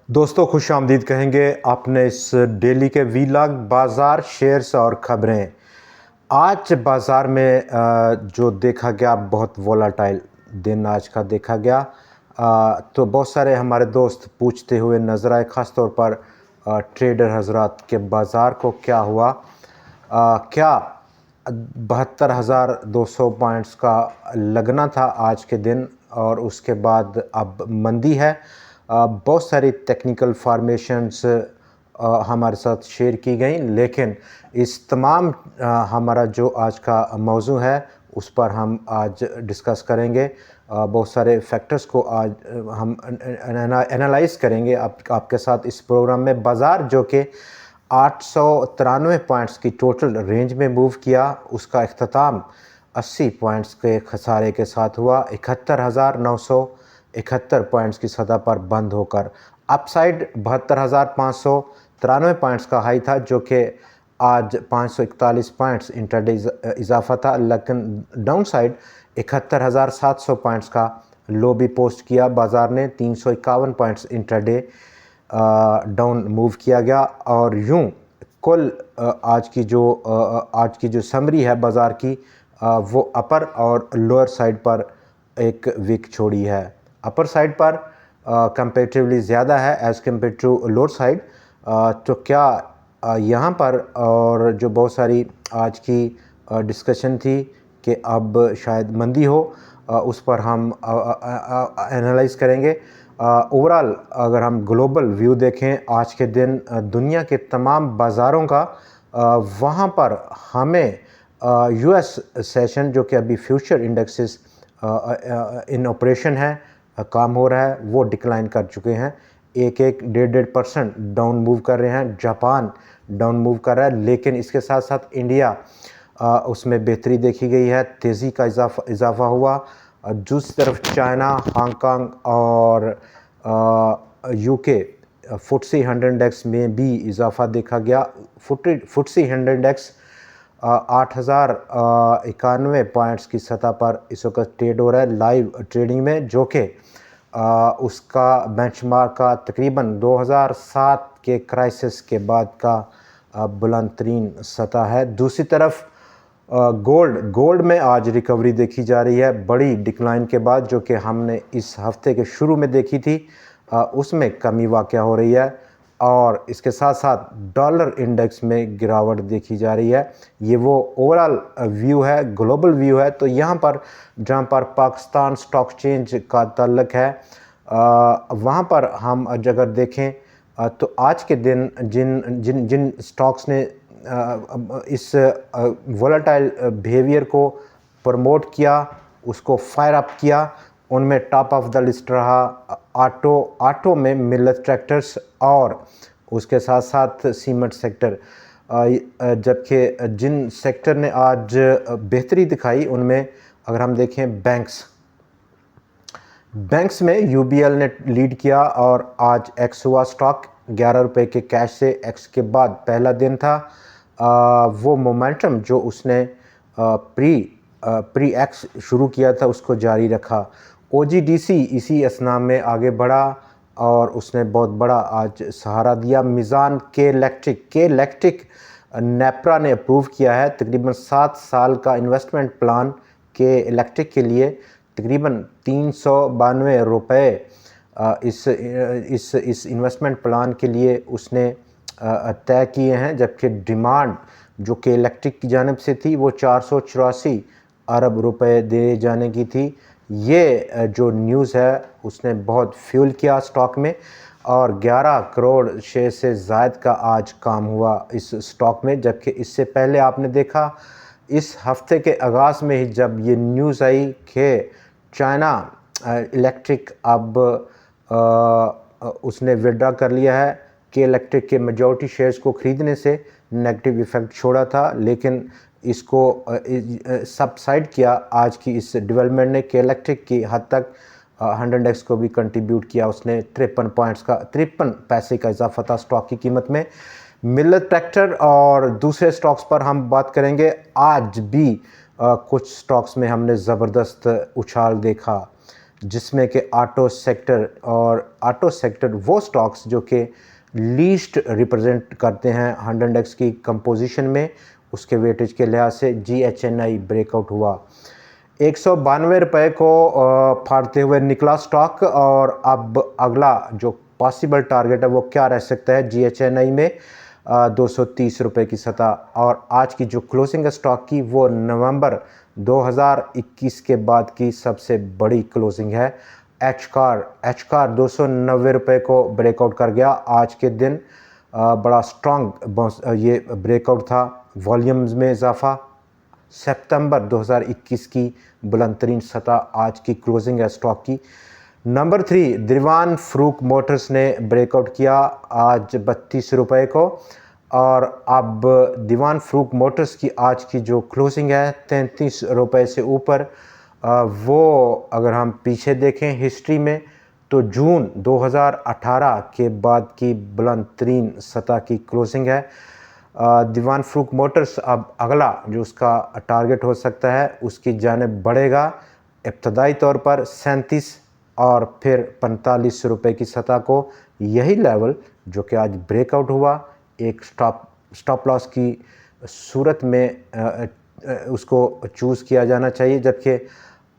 दोस्तों खुश आमदीद कहेंगे आपने इस डेली के वीलॉग बाज़ार शेयर्स और ख़बरें। आज बाज़ार में जो देखा गया बहुत वोलाटाइल दिन आज का देखा गया। तो बहुत सारे हमारे दोस्त पूछते हुए नज़र आए, ख़ास तौर पर ट्रेडर हजरात के बाज़ार को क्या हुआ। क्या 72,200 पॉइंट्स का लगना था आज के दिन और उसके बाद अब मंदी है। बहुत सारी टेक्निकल फॉर्मेशंस हमारे साथ शेयर की गई, लेकिन इस तमाम हमारा जो आज का मौजू है उस पर हम आज डिस्कस करेंगे। बहुत सारे फैक्टर्स को आज हम एनालाइज करेंगे आपके साथ इस प्रोग्राम में। बाज़ार जो कि 893 पॉइंट्स की टोटल रेंज में मूव किया, उसका इख्तिताम 80 पॉइंट्स के खसारे के साथ हुआ। 71,971 पॉइंट्स की सतह पर बंद होकर अपसाइड 72,593 पॉइंट्स का हाई था, जो कि आज 541 पॉइंट्स इंटरडे इजाफा था। लेकिन डाउन साइड 71,700 पॉइंट्स का लो भी पोस्ट किया बाज़ार ने। 351 पॉइंट्स इंटरडे डाउन मूव किया गया। और यूं कुल आज की जो समरी है बाज़ार की, वो अपर और लोअर साइड पर एक वीक छोड़ी है। अपर साइड पर कंपेरेटिवली ज़्यादा है as compare to lower side. तो क्या यहाँ पर और जो बहुत सारी आज की डिस्कशन थी कि अब शायद मंदी हो, उस पर हम एनालाइज करेंगे। ओवरऑल अगर हम ग्लोबल व्यू देखें आज के दिन दुनिया के तमाम बाज़ारों का, वहाँ पर हमें यूएस सेशन जो कि अभी फ्यूचर इंडेक्सेस इन ऑपरेशन है, काम हो रहा है, वो डिक्लाइन कर चुके हैं। 1-1, 1.5% डाउन मूव कर रहे हैं। जापान डाउन मूव कर रहा है, लेकिन इसके साथ साथ इंडिया उसमें बेहतरी देखी गई है, तेज़ी का इजाफा हुआ। दूसरी तरफ चाइना, हांगकांग और यूके FTSE 100 इंडेक्स में भी इजाफा देखा गया। FTSE 100 इंडेक्स 8,091 पॉइंट्स की सतह पर इस वक्त ट्रेड हो रहा है लाइव ट्रेडिंग में, जो कि उसका बेंचमार्क का तकरीबन 2007 के क्राइसिस के बाद का बुलंद तरीन सतह है। दूसरी तरफ गोल्ड में आज रिकवरी देखी जा रही है बड़ी डिक्लाइन के बाद, जो कि हमने इस हफ्ते के शुरू में देखी थी। उसमें कमी वाक़या हो रही है और इसके साथ साथ डॉलर इंडेक्स में गिरावट देखी जा रही है। ये वो ओवरऑल व्यू है, ग्लोबल व्यू है। तो यहाँ पर जहाँ पर पाकिस्तान स्टॉक एक्सचेंज का ताल्लुक है, वहाँ पर हम अगर देखें तो आज के दिन जिन स्टॉक्स ने इस वोलेटाइल बिहेवियर को प्रमोट किया, उसको फायर अप किया, उनमें टॉप ऑफ द लिस्ट रहा ऑटो में मिल्लत ट्रैक्टर्स और उसके साथ साथ सीमेंट सेक्टर। जबकि जिन सेक्टर ने आज बेहतरी दिखाई उनमें अगर हम देखें बैंक्स में यूबीएल ने लीड किया और आज एक्स हुआ स्टॉक 11 रुपये के कैश से। एक्स के बाद पहला दिन था, वो मोमेंटम जो उसने प्री एक्स शुरू किया था उसको जारी रखा। ओजीडीसी इसी असनाम में आगे बढ़ा और उसने बहुत बड़ा आज सहारा दिया। मिज़ान के इलेक्ट्रिक नेप्रा ने अप्रूव किया है तकरीबन 7 साल का इन्वेस्टमेंट प्लान के इलेक्ट्रिक के लिए। तकरीबन 392 रुपये इस इन्वेस्टमेंट प्लान के लिए उसने तय किए हैं, जबकि डिमांड जो कि इलेक्ट्रिक की जानिब से थी वो 484 अरब रुपए दे जाने की थी। ये जो न्यूज़ है उसने बहुत फ्यूल किया स्टॉक में और 11 करोड़ शेयर से ज़ायद का आज काम हुआ इस स्टॉक में। जबकि इससे पहले आपने देखा इस हफ्ते के आगाज़ में ही जब ये न्यूज़ आई कि चाइना इलेक्ट्रिक अब उसने विड्रा कर लिया है कि इलेक्ट्रिक के मेजॉरिटी शेयर्स को ख़रीदने से नेगेटिव इफ़ेक्ट छोड़ा था, लेकिन इसको सबसाइड किया आज की इस डेवलपमेंट ने कि इलेक्ट्रिक की हद तक 100 इंडेक्स को भी कंट्रीब्यूट किया उसने। 53 पैसे का इजाफा था स्टॉक की कीमत में। मिल्लत ट्रैक्टर और दूसरे स्टॉक्स पर हम बात करेंगे। आज भी कुछ स्टॉक्स में हमने ज़बरदस्त उछाल देखा। जिसमें कि ऑटो सेक्टर वो स्टॉक्स जो कि लीस्ट रिप्रेजेंट करते हैं 100 इंडेक्स की कंपोजिशन में, उसके वेटेज के लिहाज से GHNI ब्रेकआउट हुआ। 192 रुपये को फाड़ते हुए निकला स्टॉक, और अब अगला जो पॉसिबल टारगेट है वो क्या रह सकता है GHNI में 230 रुपये की सतह। और आज की जो क्लोजिंग है स्टॉक की वो नवंबर 2021 के बाद की सबसे बड़ी क्लोजिंग है। एच कार 290 रुपये को ब्रेकआउट कर गया आज के दिन। बड़ा स्ट्रॉन्ग ये ब्रेकआउट था। वॉल्यूम्स में इजाफा, सितंबर 2021 की बुलंद तरीन सतह आज की क्लोजिंग है स्टॉक की। नंबर 3 दीवान फरूख मोटर्स ने ब्रेकआउट किया आज 32 रुपये को, और अब दीवान फरूख मोटर्स की आज की जो क्लोजिंग है 33 रुपये से ऊपर। वो अगर हम पीछे देखें हिस्ट्री में तो जून 2018 के बाद की बुलंद तरीन सतह की क्लोजिंग है। दीवान फरूख मोटर्स अब अगला जो उसका टारगेट हो सकता है उसकी जानिब बढ़ेगा, इब्तदाई तौर पर 37 और फिर 45 रुपये की सतह को। यही लेवल जो कि आज ब्रेकआउट हुआ, एक स्टॉप लॉस की सूरत में उसको चूज़ किया जाना चाहिए। जबकि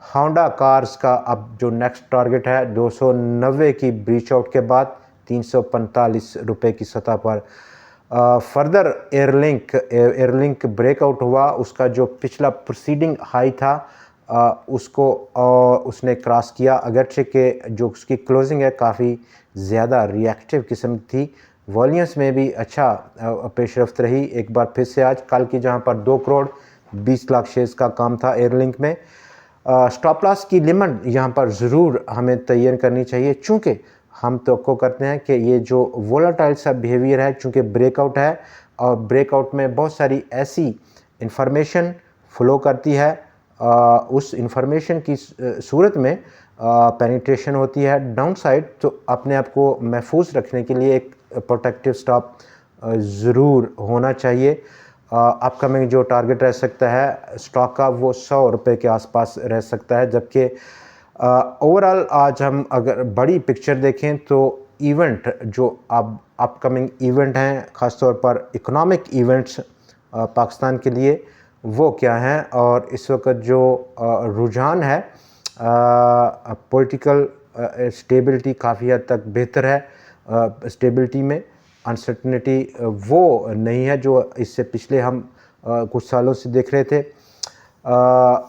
होंडा कार्स का अब जो नेक्स्ट टारगेट है 290 की ब्रीच आउट के बाद 345 रुपये की सतह पर। फर्दर एयरलिंक ब्रेकआउट हुआ, उसका जो पिछला प्रीसीडिंग हाई था उसको उसने क्रॉस किया, अगरचे के जो उसकी क्लोजिंग है काफ़ी ज़्यादा रिएक्टिव किस्म थी। वॉल्यूम्स में भी अच्छा पेशरफ्त रही एक बार फिर से आज, कल की जहां पर 2 करोड़ 20 लाख शेयर्स का काम था एयरलिंक में। स्टॉप लॉस की लिमिट यहां पर ज़रूर हमें तैयार करनी चाहिए, चूँकि हम तवक्को करते हैं कि ये जो वोलाटाइल सा बिहेवियर है, चूँकि ब्रेकआउट है और ब्रेकआउट में बहुत सारी ऐसी इंफॉर्मेशन फ्लो करती है, उस इंफॉर्मेशन की सूरत में पेनिट्रेशन होती है डाउन साइड, तो अपने आप को महफूज रखने के लिए एक प्रोटेक्टिव स्टॉप ज़रूर होना चाहिए। अपकमिंग जो टारगेट रह सकता है स्टॉक का वो 100 रुपये के आसपास रह सकता है। जबकि ओवरऑल आज हम अगर बड़ी पिक्चर देखें तो इवेंट जो अब अपकमिंग इवेंट हैं, ख़ासतौर पर इकोनॉमिक इवेंट्स पाकिस्तान के लिए वो क्या हैं, और इस वक्त जो रुझान है पॉलिटिकल स्टेबिलिटी काफ़ी हद तक बेहतर है। स्टेबिलिटी में अनसर्टनिटी वो नहीं है जो इससे पिछले हम कुछ सालों से देख रहे थे।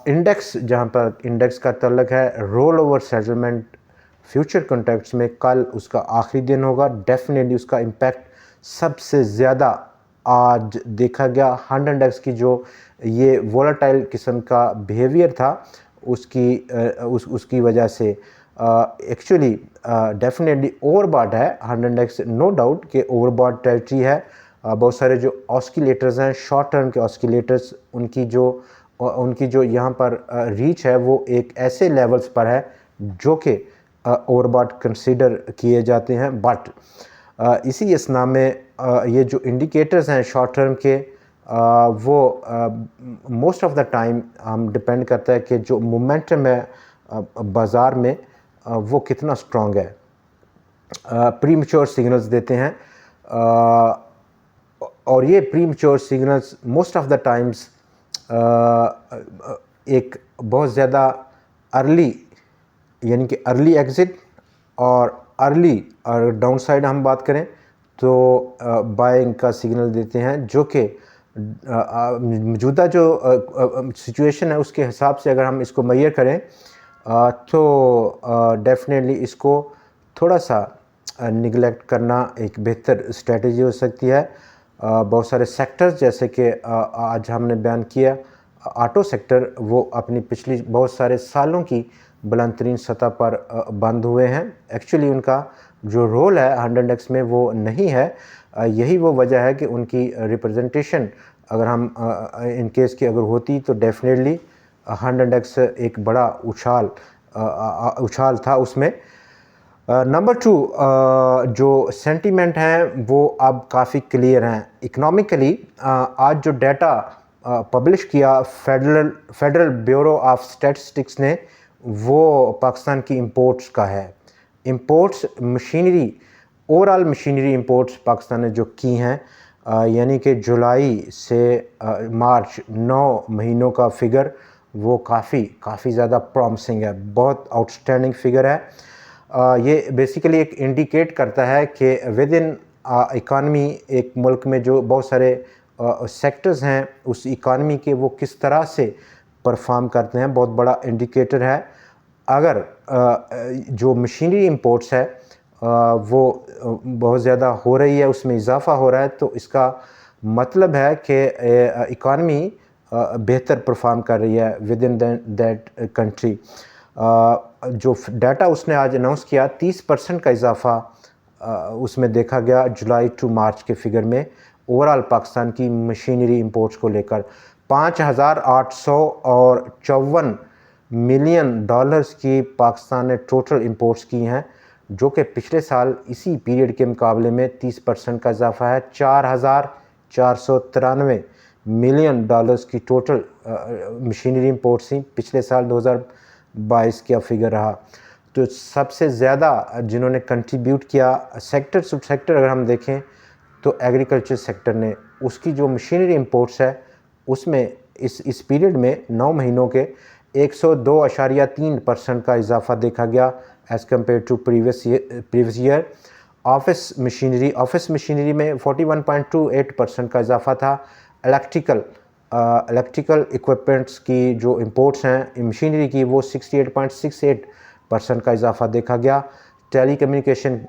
इंडेक्स, जहां पर इंडेक्स का तल्लक है roll over settlement future contracts में, कल उसका आखिरी दिन होगा। डेफिनेटली उसका इम्पैक्ट सबसे ज़्यादा आज देखा गया। 100 इंडेक्स की जो ये वोलाटाइल किस्म का बिहेवियर था उसकी वजह से एक्चुअली डेफिनेटली ओवरबॉट है 100 इंडेक्स, नो डाउट कि ओवरबॉट टेरिटरी है। बहुत सारे जो ऑस्किलेटर्स हैं, शॉर्ट टर्म के ऑस्किलेटर्स, उनकी जो यहाँ पर रीच है वो एक ऐसे लेवल्स पर है जो कि ओवरबॉट कंसीडर किए जाते हैं। बट इसी असना में ये जो इंडिकेटर्स हैं शॉर्ट टर्म के वो मोस्ट ऑफ द टाइम हम डिपेंड करता है कि जो मोमेंटम है बाज़ार में वो कितना स्ट्रॉन्ग है। प्रीमैच्योर सिग्नल्स देते हैं, और ये premature signals most of the times एक बहुत ज़्यादा अर्ली, यानी कि अर्ली एग्ज़िट और अर्ली डाउन साइड हम बात करें तो बाइंग का सिग्नल देते हैं, जो कि मौजूदा जो सिचुएशन है उसके हिसाब से अगर हम इसको मेजर करें तो डेफिनेटली इसको थोड़ा सा निगलेक्ट करना एक बेहतर स्ट्रेटजी हो सकती है। बहुत सारे सेक्टर्स जैसे कि आज हमने बयान किया ऑटो सेक्टर, वो अपनी पिछली बहुत सारे सालों की बुलंद तरीन सतह पर बंद हुए हैं। एक्चुअली उनका जो रोल है 100 इंडेक्स में वो नहीं है। यही वो वजह है कि उनकी रिप्रेजेंटेशन अगर हम इन केस की अगर होती तो डेफिनेटली 100 इंडेक्स एक बड़ा उछाल था उसमें। नंबर 2 जो सेंटीमेंट हैं वो अब काफ़ी क्लियर हैं इकोनॉमिकली। आज जो डाटा पब्लिश किया फेडरल ब्यूरो ऑफ स्टैटिस्टिक्स ने, वो पाकिस्तान की इंपोर्ट्स का है। Imports machinery, overall machinery imports Pakistan ने जो की हैं, यानी कि जुलाई से मार्च 9 महीनों का फिगर वो काफ़ी ज़्यादा प्रॉमिसिंग है, बहुत आउटस्टैंडिंग फिगर है। ये बेसिकली एक इंडिकेट करता है कि विद इन इकानमी एक मुल्क में जो बहुत सारे सेक्टर्स हैं उस इकानमी के वो किस तरह से परफॉर्म करते हैं, बहुत बड़ा इंडिकेटर है। अगर जो मशीनरी इंपोर्ट्स है वो बहुत ज़्यादा हो रही है, उसमें इजाफ़ा हो रहा है, तो इसका मतलब है कि इकानमी बेहतर परफॉर्म कर रही है विद इन दैट कंट्री। जो डाटा उसने आज अनाउंस किया 30% का इजाफ़ा उसमें देखा गया जुलाई टू मार्च के फिगर में, ओवरऑल पाकिस्तान की मशीनरी इंपोर्ट्स को लेकर 5,854 मिलियन डॉलर्स की पाकिस्तान ने टोटल इंपोर्ट्स की हैं, जो कि पिछले साल इसी पीरियड के मुकाबले में 30% का इजाफा है। 4,493 मिलियन डॉलर्स की टोटल मशीनरी इंपोर्ट्स थी, पिछले साल 2022 का फिगर रहा। तो सबसे ज़्यादा जिन्होंने कंट्रीब्यूट किया सेक्टर टू सेक्टर अगर हम देखें तो एग्रीकल्चर सेक्टर ने, उसकी जो मशीनरी इंपोर्ट्स है उसमें इस पीरियड में 9 महीनों के 102.3% का इजाफा देखा गया as compare to previous year. Office machinery में 41.28% का इजाफा था। इलेक्ट्रिकल इक्विपमेंट्स की जो इंपोर्ट्स हैं मशीनरी की वो 68.68% का इजाफा देखा गया। टेलीकम्युनिकेशन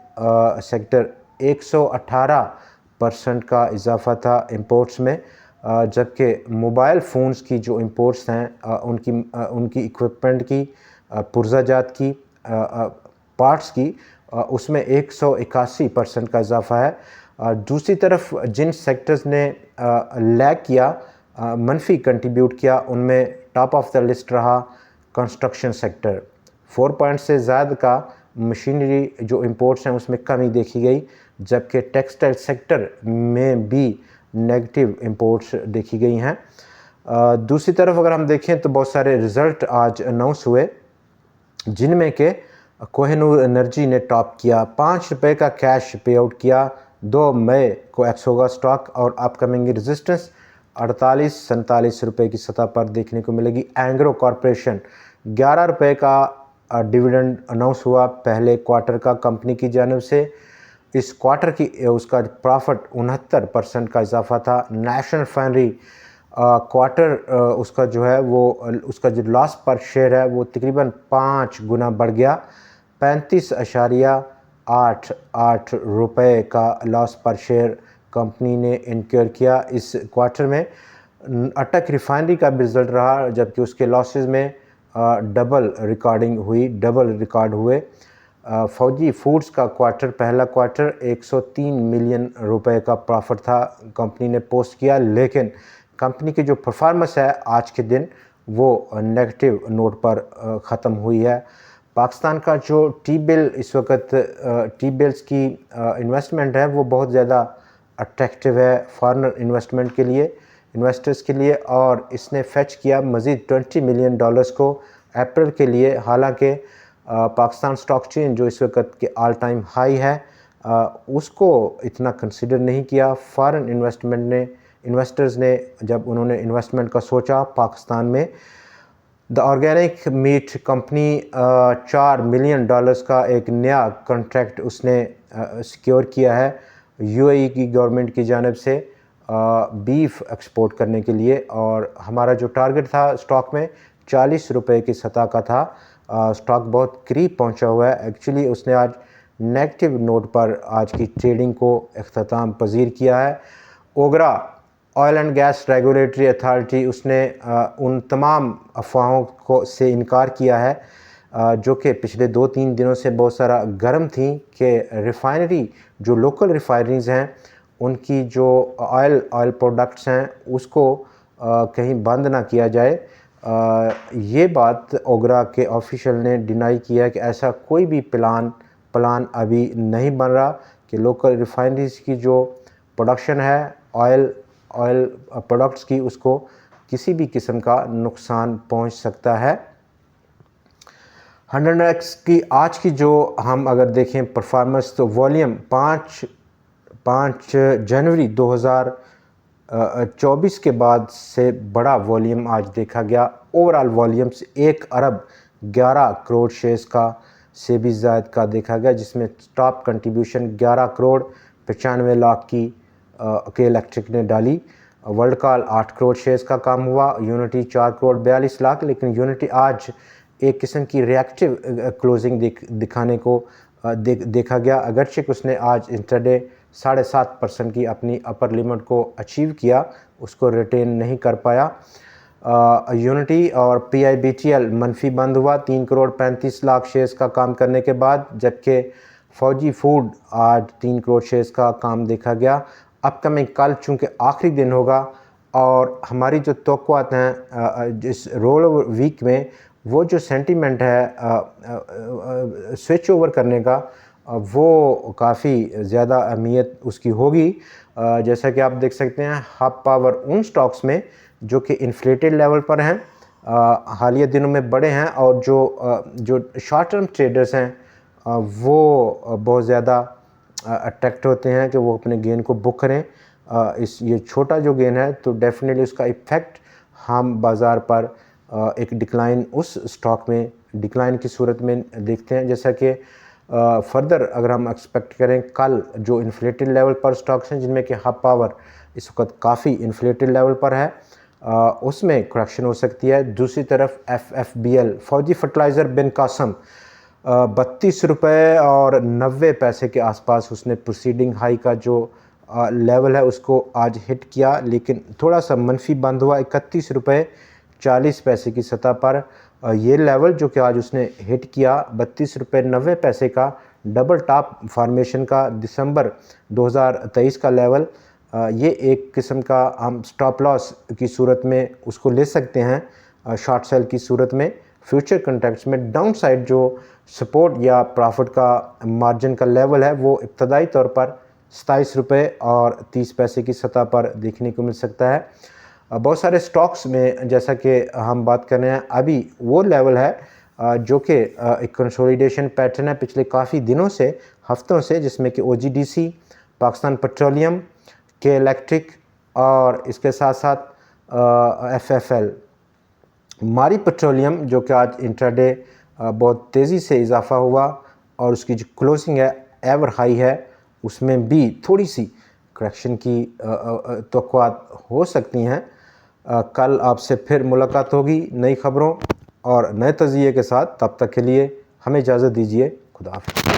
सेक्टर 118% का इजाफा था इंपोर्ट्स में, जबकि मोबाइल फ़ोन्स की जो इंपोर्ट्स हैं उनकी इक्विपमेंट की, पुर्ज़ाजात की, पार्ट्स की, उसमें 181% का इजाफा है। दूसरी तरफ जिन सेक्टर्स ने लैग किया, मनफी कंट्रीब्यूट किया, उनमें टॉप ऑफ द लिस्ट रहा कंस्ट्रक्शन सेक्टर। 4 पॉइंट से ज़्यादा का मशीनरी जो इंपोर्ट्स हैं उसमें कमी देखी गई, जबकि टेक्सटाइल सेक्टर में भी नेगेटिव इंपोर्ट्स देखी गई हैं। दूसरी तरफ अगर हम देखें तो बहुत सारे रिज़ल्ट आज अनाउंस हुए, जिनमें के कोहिनूर एनर्जी ने टॉप किया, ₹5 का कैश पे आउट किया। 2 मई को एक्स होगा स्टॉक और अपकमिंग रेजिस्टेंस 48-47 रुपये की सतह पर देखने को मिलेगी। एंग्रो कॉरपोरेशन ₹11 का डिविडेंड अनाउंस हुआ पहले क्वार्टर का कंपनी की जानिब से। इस क्वार्टर की उसका प्रॉफिट 69% का इजाफा था। नेशनल रिफाइनरी क्वार्टर उसका जो है वो उसका जो लॉस पर शेयर है वो तकरीबन 5 गुना बढ़ गया, 35.88 रुपये का लॉस पर शेयर कंपनी ने इनक्योर किया इस क्वार्टर में। अटक रिफाइनरी का भी रिजल्ट रहा, जबकि उसके लॉसेस में डबल रिकॉर्ड हुए। फौजी फूड्स का पहला क्वार्टर 103 मिलियन रुपए का प्रॉफिट था कंपनी ने पोस्ट किया, लेकिन कंपनी की जो परफॉर्मेंस है आज के दिन वो नेगेटिव नोट पर ख़त्म हुई है। पाकिस्तान का जो टी बिल इस वक्त टी बिल्स की इन्वेस्टमेंट है वो बहुत ज़्यादा अट्रैक्टिव है फॉरेनर इन्वेस्टर्स के लिए, और इसने फेच किया मज़ीद $20 मिलियन को अप्रैल के लिए। हालांकि पाकिस्तान स्टॉक चेन जो इस वक्त के ऑल टाइम हाई है उसको इतना कंसिडर नहीं किया फॉरेन इन्वेस्टर्स ने जब उन्होंने इन्वेस्टमेंट का सोचा पाकिस्तान में। The organic meat company $4 million का एक नया कॉन्ट्रैक्ट उसने सिक्योर किया है यूएई की गवर्नमेंट की जानिब से बीफ एक्सपोर्ट करने के लिए, और हमारा जो टारगेट था स्टॉक में 40 रुपये की सतह का था। स्टॉक बहुत करीब पहुंचा हुआ है। एक्चुअली उसने आज नेगेटिव नोट पर आज की ट्रेडिंग को इख्तिताम पजीर किया है। OGRA oil and gas regulatory authority उसने उन तमाम अफवाहों से इनकार किया है जो कि पिछले 2-3 दिनों से बहुत सारा गर्म थी कि रिफाइनरी जो लोकल रिफाइनरीज़ हैं उनकी जो ऑयल प्रोडक्ट्स हैं उसको कहीं बंद ना किया जाए। ये बात ओगरा के ऑफिशियल ने डिनाई किया कि ऐसा कोई भी प्लान अभी नहीं बन रहा कि लोकल रिफाइनरीज की जो प्रोडक्शन है ऑयल प्रोडक्ट्स की उसको किसी भी किस्म का नुकसान पहुंच सकता है। 100x की आज की जो हम अगर देखें परफॉर्मेंस, तो वॉल्यूम 5 जनवरी 2024 के बाद से बड़ा वॉल्यूम आज देखा गया। ओवरऑल वॉल्यूम्स 1 अरब 11 करोड़ शेयर्स का से भी ज़्यादा का देखा गया, जिसमें टॉप कंट्रीब्यूशन 11 करोड़ 95 लाख की के इलेक्ट्रिक ने डाली। वर्ल्ड कॉल 8 करोड़ शेयर्स का काम हुआ। यूनिटी 4 करोड़ 42 लाख, लेकिन यूनिटी आज एक किस्म की रिएक्टिव क्लोजिंग दिखाने को देखा गया। अगरचे उसने आज इंट्राडे 7.5% की अपनी अपर लिमिट को अचीव किया, उसको रिटेन नहीं कर पाया। यूनिटी और PIBTL मनफी बंद हुआ 3 करोड़ 35 लाख शेयर्स का काम करने के बाद, जबकि फौजी फूड आज 3 करोड़ शेयर्स का काम देखा गया। अपकमिंग कल चूँकि आखिरी दिन होगा और हमारी जो तवक्कुआत हैं जिस रोल ओवर वीक में, वो जो सेंटीमेंट है स्विच ओवर करने का, वो काफ़ी ज़्यादा अहमियत उसकी होगी। जैसा कि आप देख सकते हैं हब पावर उन स्टॉक्स में जो कि इन्फ्लेटेड लेवल पर हैं, हालिया दिनों में बड़े हैं, और जो शॉर्ट टर्म ट्रेडर्स हैं वो बहुत ज़्यादा अट्रैक्ट होते हैं कि वो अपने गेन को बुक करें। ये छोटा जो गेन है तो डेफिनेटली उसका इफ़ेक्ट हम बाज़ार पर एक डिक्लाइन उस स्टॉक में डिक्लाइन की सूरत में देखते हैं। जैसा कि फर्दर अगर हम एक्सपेक्ट करें, कल जो इन्फ्लेटेड लेवल पर स्टॉक्स हैं जिनमें कि हब पावर इस वक्त काफ़ी इन्फ्लेटेड लेवल पर है, उसमें करेक्शन हो सकती है। दूसरी तरफ FFBL फौजी फर्टिलाइज़र बिन कासम 32 रुपये और 90 पैसे के आसपास उसने प्रोसीडिंग हाई का जो लेवल है उसको आज हिट किया, लेकिन थोड़ा सा मनफी बंद हुआ 31 रुपये 40 पैसे की सतह पर। ये लेवल जो कि आज उसने हिट किया 32 रुपये 90 पैसे का डबल टॉप फॉर्मेशन का दिसंबर 2023 का लेवल, ये एक किस्म का हम स्टॉप लॉस की सूरत में उसको ले सकते हैं। शॉर्ट सेल की सूरत में फ्यूचर कॉन्ट्रैक्ट्स में डाउन साइड जो सपोर्ट या प्रॉफिट का मार्जिन का लेवल है वो इब्तदाई तौर पर 27 रुपये और 30 पैसे की सतह पर देखने को मिल सकता है। बहुत सारे स्टॉक्स में जैसा कि हम बात कर रहे हैं, अभी वो लेवल है जो कि एक कंसोलिडेशन पैटर्न है पिछले काफ़ी दिनों से, हफ्तों से, जिसमें कि OGDC, पाकिस्तान पेट्रोलियम, के इलेक्ट्रिक और इसके साथ साथ FFL। मारी पेट्रोलियम जो कि आज इंट्राडे बहुत तेज़ी से इजाफा हुआ और उसकी जो क्लोजिंग है एवर हाई है, उसमें भी थोड़ी सी करेक्शन की तवक्कुआत हो सकती हैं। कल आपसे फिर मुलाकात होगी नई खबरों और नए तज़िये के साथ। तब तक के लिए हमें इजाज़त दीजिए। खुदा हाफ़िज़।